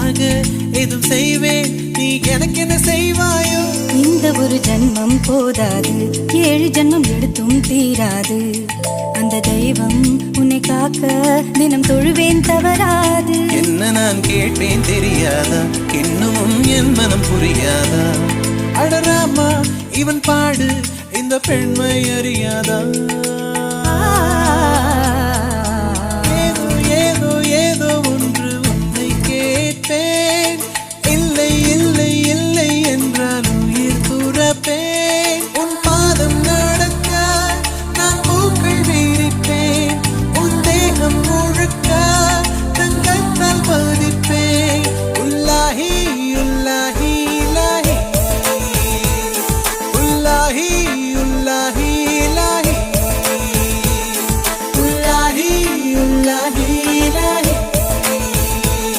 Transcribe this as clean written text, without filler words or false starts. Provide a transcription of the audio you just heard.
உனக்காக எதுவும் செய்வேன், நீ எனக்கு என்ன செய்வாயோ? இந்த ஒரு ஜன்மம் போதாது, 7 ஜன்மம் எடுத்தும் தீராது. அந்த தெய்வம் உன்னை காக்க தினம் தொழுவேன், தவறாது. என்ன நான் கேட்பேன் தெரியாதா, இன்னமும் என் மனம் புரியாதா? அடராமா இவன் பாடு, இந்த பெண்மை அறியாதா?